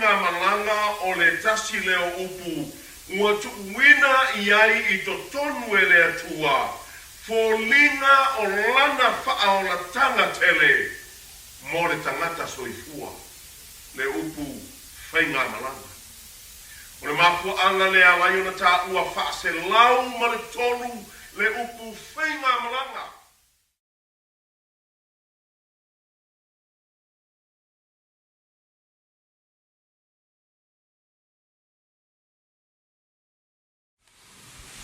whainga malanga o le tasi leo upu. Ua tuuina iai I to tonu e le atua. Fōlinga o lana faa o la tanga tele. Mo le tangata soifua. Le upu whainga malanga. O le mafua anga le alai ona tā ua faa se lau ma le tolu le upu whainga malanga.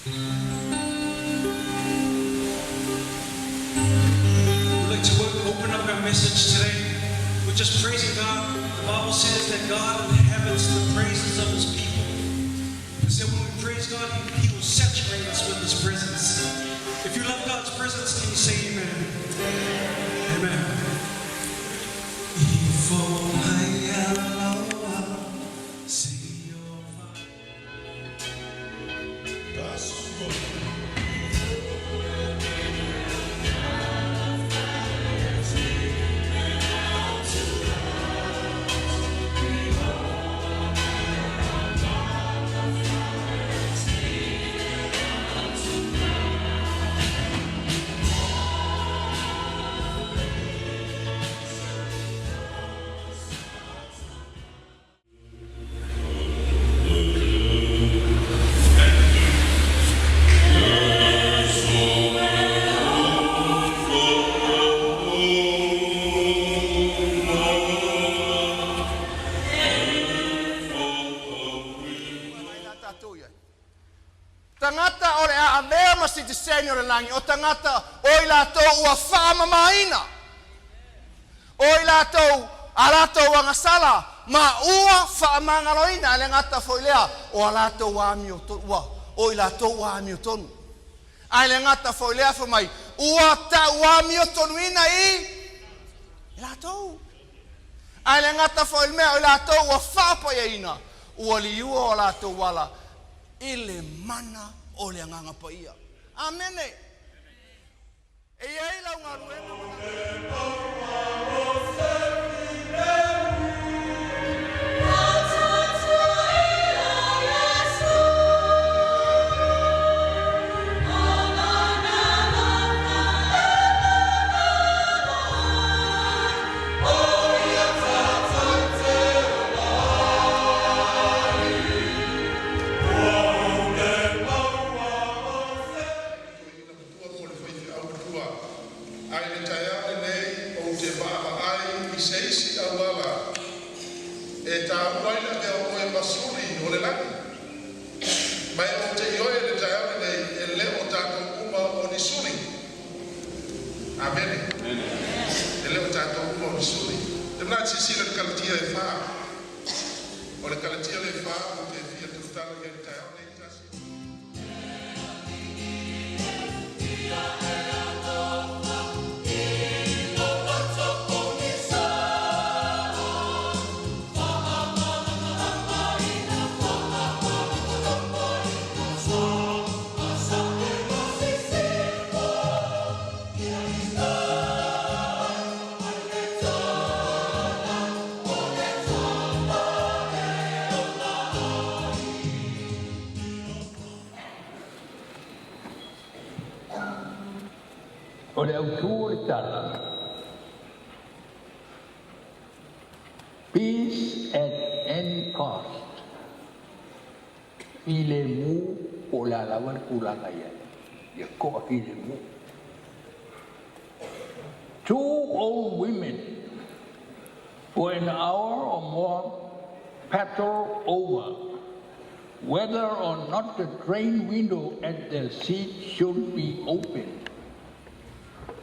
We'd like to open up our message today with just praising God. The Bible says that God inhabits the praises of His people. It said when we praise God, He will saturate us with His presence. If you love God's presence, can you say amen? Amen. Tangata o le a mea masi te senyo le langi. O tangata o I lātou ua whaamamaina. O I lātou a lātou wangasala. Ma ua whaamangaloina le ngata foilea. O a lātou wāmi o tonu. O I lātou wāmi o tonu. Ai le ngata foilea whamai. Ua ta wāmi o tonu ina I lātou. Ai le ngata foilmea o I lātou ua whāpoia ina. Ua liua o lātou wala. Ile mana o le nganga paia. Amene. E ai lau ngā ruenga o le autua e tala. Peace at any cost. File mu o la lawan kulanga ia. Ia koa file mu. Two old women for an hour or more patrol over whether or not the train window at their seat should be open.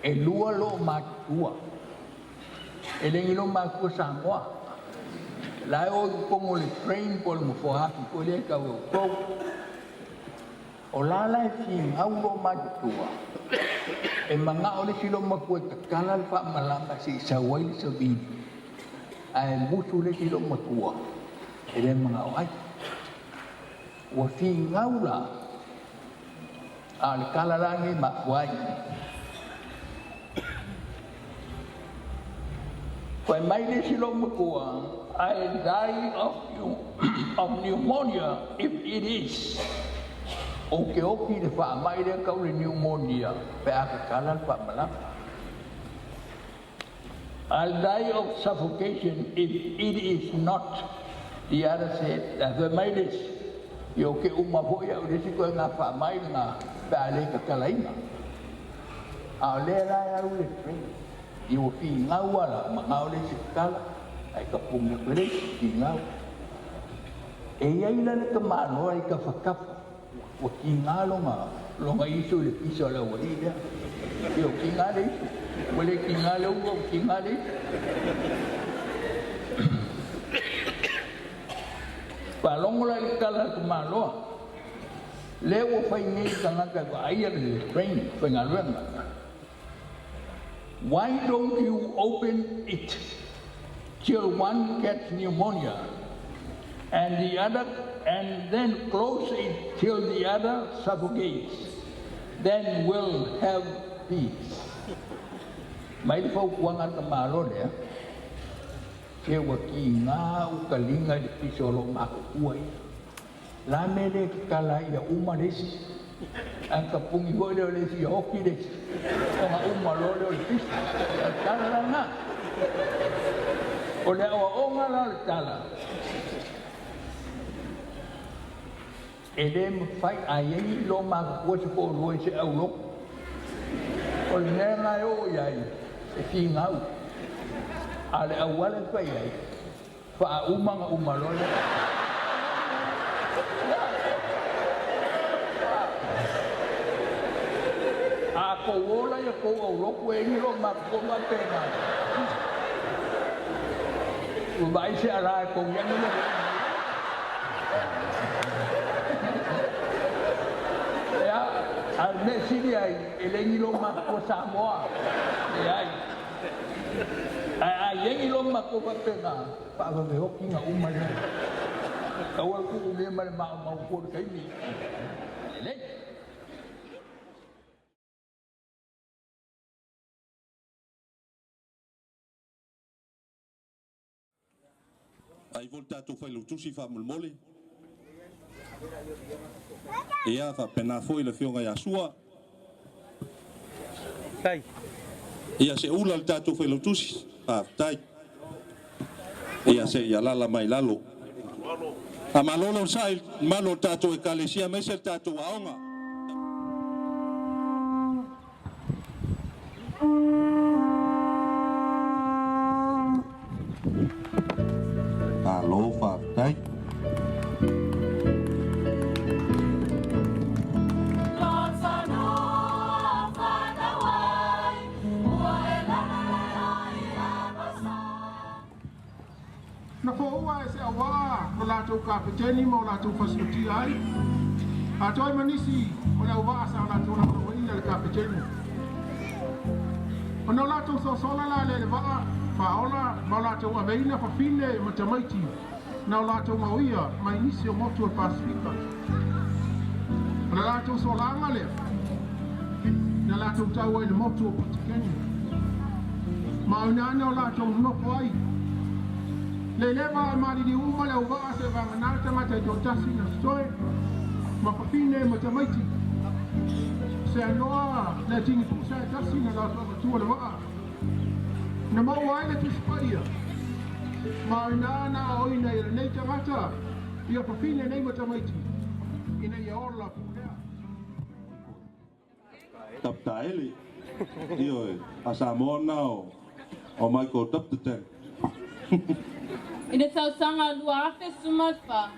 E lua lo matua. E lengi lo matua Samoa. Lai o pongo le train po le mofohapi po le ka o kou. O la lai fi ngau lo matua. E manga o le silo makua takala le wha malanga si sawai le sabini. Ai musu le silo matua. E le mga o ai. Wa fi ngau la. A le kalalangi makuai. When my little Makua, I die of of pneumonia, if it is okay the whaamai rea kau le pneumonia, pe akakala whaamalapa. I'll die of suffocation if it is not. The other said, the maidis, you ke umapoya urisiko nga whaamai nga pe ale kakalaina. A le rai au le train. I o fi ngau ala, ma ngau le sikala, ai ka punga kere, ki ngau. E iai lana ka mano ai ka whakafa, o ki ngā longa iso le piso le wari lea. I o ki ngā le iso, o le ki ngā le ua, o ki ngā le iso. Palongo la le kala ka manoa, le o whai ngei ka ngaka ka aia le train, whenga luenga. Why don't you open it till one gets pneumonia and then close it till the other suffocates? Then we'll have peace. Mai fo kuanga ka malo le. Ke waki nga ukalinga de pisolo makuai. La mele kala ya umaresi. Ang kapungi ko daw le si hoki des. O nga umalolo le pis. Kala nga. O le o nga la tala. Ele fai ai lo ma ko se ko lo se au lo. O le nga yo yai. Se ki ngau. Ale awale fai ai. Fa umanga umalolo. Ko wola ya ko o loko e ngiro ma ko ma pena. O vai se ara ko yang ni. Ya, al mesiri ai ele ngiro ma ko Samoa. Ya. Ai yang ngiro ma ko ma pena. Pa ba me hoki nga umale. Kawal ko ule ma ko kai ni. Ele ai volta to fai lo tusi fa mole ia fa pena foi le fionga ya sua tai ia se ula le tato fai lo tusi fa tai ia se ia lala mai lalo a malolo sai malo tato e kalesia me se tato aonga alo fa tai na fo ua e se awa o lātou kapeteni ma o lātou fasiliti ai. A toi manisi o le awa sa o lātou na kawaina le kapeteni. O na o lātou sosola la le waa whaola ma o lātou aveina whawhine ma tamaiti na o lātou mauia mai nisi o motu o Pasifika. O na lātou solanga le na lātou tau ai le motu o Patikeni. Ma o nana o lātou nofo ai le leva mari di uma le uva se va na tangata do tasi na stoe ma pafine ma tamaiti se noa le tini tu se tasi na la tu le va na ma wai le tu sparia ma na o ina ile nei tangata ia pafine nei ma tamaiti ina ia orla pulea taptaeli io asamona o Michael tapten Ina tau sanga lua afe sumatpa.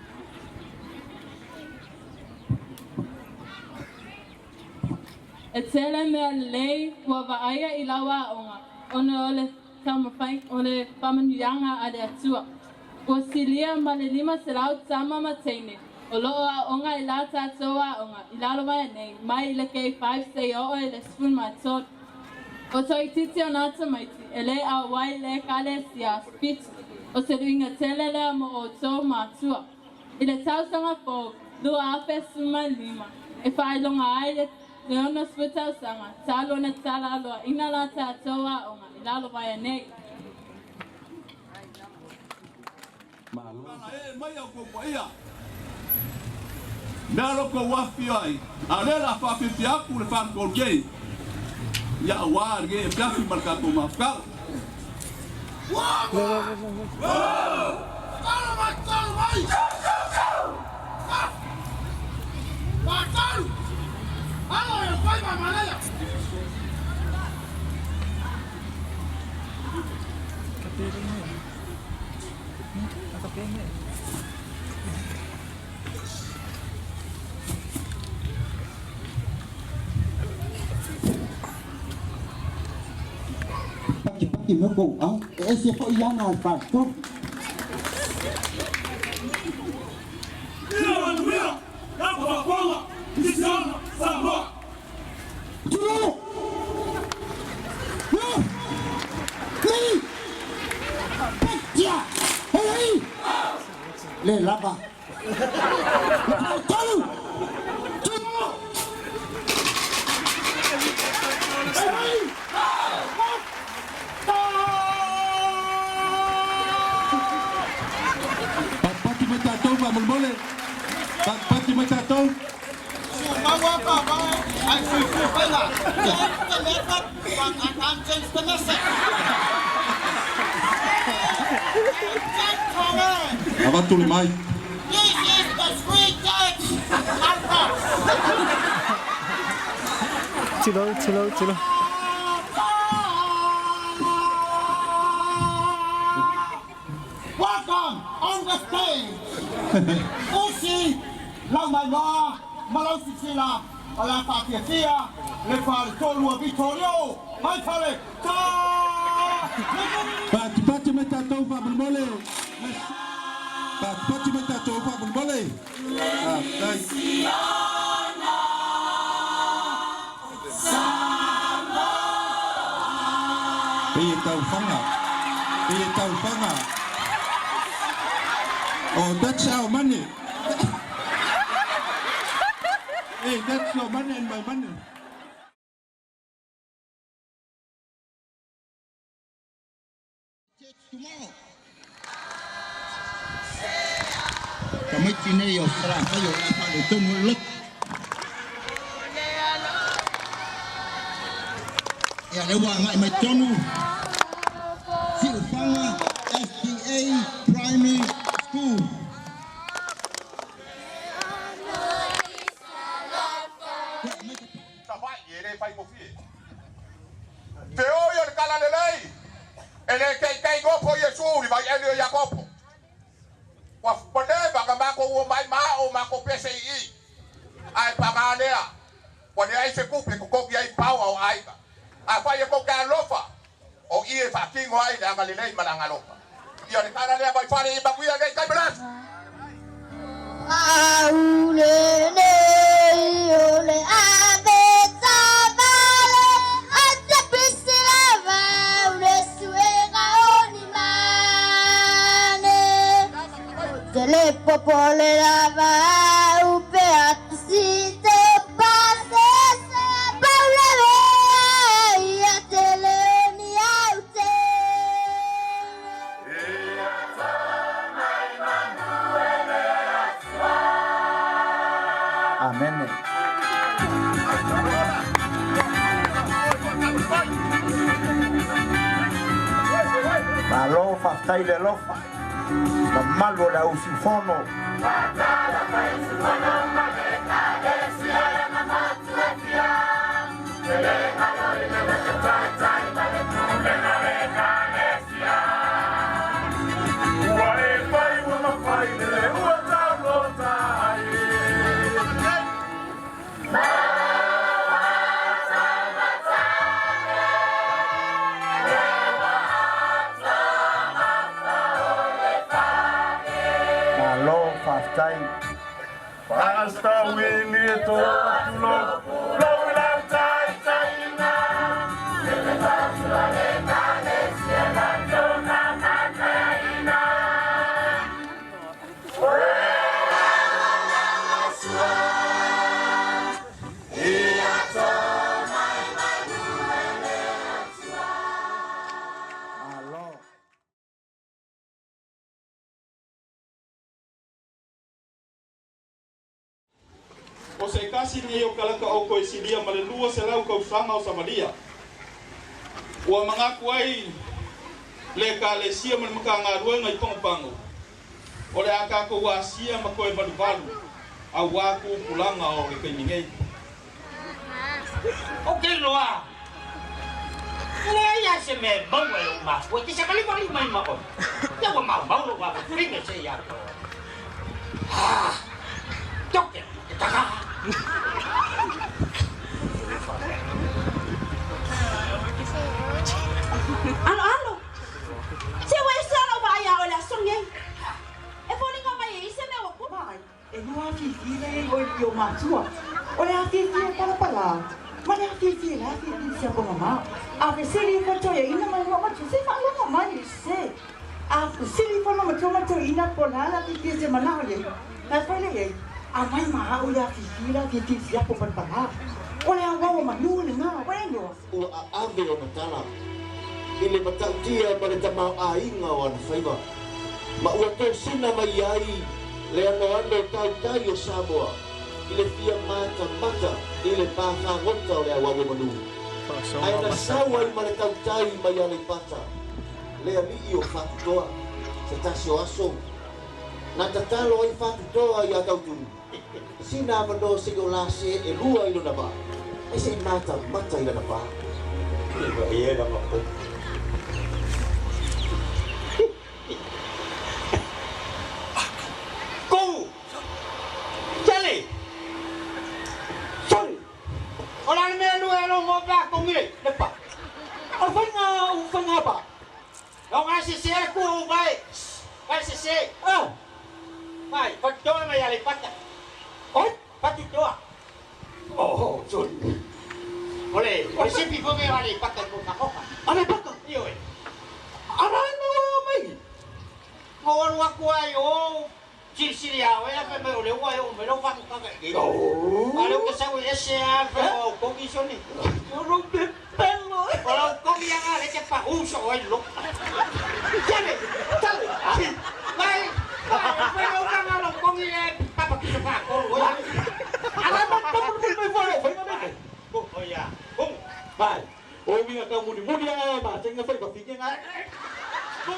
E tele mea lei kua vaaya I lawa onga. One ole tamawhai, ole pamanuianga ade atua. Ua silia ma le lima se lau tama mateine. O loo a onga I la tatoa onga. I lalo vai nei, mai I le kei 5 say o e le spoon mai tot. O toi titi o nata maiti, e le a wai le kale sia spitu. O se ruinga telele mo o tō mātua. I le tausanga fō, lua afe suma lima. E whailonga ai le ona switausanga, talo na tala aloa, ina la tātoa onga, I lalo vai anei. Malo. Mai au ko ia. Nalo ko wafi ai. Alela fa fi aku le fa ko gei. Ya war ge fiafi marka ko mafka. Paki me ko au ese ko yana pa to le lava Pati matatou pa mulmole. Pati matatou. Avatu le mai. Chilo. Welcome on the stage. Usi Lamaiwa Malausila Ala Patia Le Tolu Vittorio Maitale Pati matatou pa mulmole. Pati matatou pa mulmole. Pia tau fanga. Oh, that's our money. Hey, that's your money and my money. Tomorrow. Kami kini yo serang kayo apa itu mulut. Ya lewa ngai mai tonu. Si ufanga SDA Primary School. Tabai ye fai mo fi. Te oyo le kala le lei. Ele kai go po Yesu li vai ele Yakobo. Wa pone ba ka ma ko wo mai ma o ma ko pese I. Ai pa ma lea. Pone ai se kupe ko ai power o ai. Apa ye ko ka lofa. O I fa kingo ai da ngalilei malanga lofa. Ia le kala le vai fare ba kuia dei kai belas. Aulele ole abeta vale ate pisilava ule suega onimane tele popole lava upe atisite pasese pauleve ia tele ni aute Amen. Malo faftai de lofa. Ma malo la usifono. Malo faftai. Hasta Wilito, lo o se kasi ni o kalaka o ko isilia ma le lua se lau kausanga o Samaria. Ua mangaku ai le ka le sia ma maka ngarua ngai pango. O le aka ko wasia ma koe valu a waku pulanga o le kainingei. Okay loa. Le ya se me bongo e ma. O te sakali mai mai ma ko. Ya wa ma lo wa fringe se ya ko. Ah. Toke. Taka. Alo. Se wa isa no ba ya o la songe. E fo ninga mai ise me wa ko mai. E no a fifi le o yo matua. O le a fifi para. Ma le a fifi la fifi se ko mama. A ve se li fo to ya ina ma no ma se fa lo ma ni se. A se li fo no ma to ina ko na la fifi se mana le. Na fa le ye. A mai ma o le a fifi la fifi se ko para. O le a wa ma nu le na wa no. O a ave o tala. Ile matautia ma le tamau a inga o ana faiva. Ma ua tō sina mai ai le ano tai o Samoa i le fia mata i le pāwhangota o le awawa manu. Ai na saua i ma le tautai mai a le pata. Le alii o whatutoa se tasi o aso. Nā tatalo ai whatutoa i a tauturu. Sina mano se o la se e lua i lona ba. E se mata i lona ba. E e na mapo. Go! Charlie! Sorry! Ola me lu elo mo ba ko ngire, lepa. O fanga ba. Lo nga si se ku vai. Vai si se. Ah. Vai, patto me ya le pata. Oi, patito. Oh, sorry. Ole se pi po me va le pata ko ka ko. Ale pata. Io e. Ara no mai. Mo wa ku ai o. Sili a ela pe me le wa o me lo fa ka ke. Oh. Ale que sa we ese a pero con isoni. No lo pe pelo. Ola con ya ale que pa uso o lo. Dale. Vai. Pero ka lo con ile pa que pa ko. Ala pa me fora, foi na me. Oh ya. Bom. Vai. O mi ka mudi a ba tenga fa pa fique nga. Go.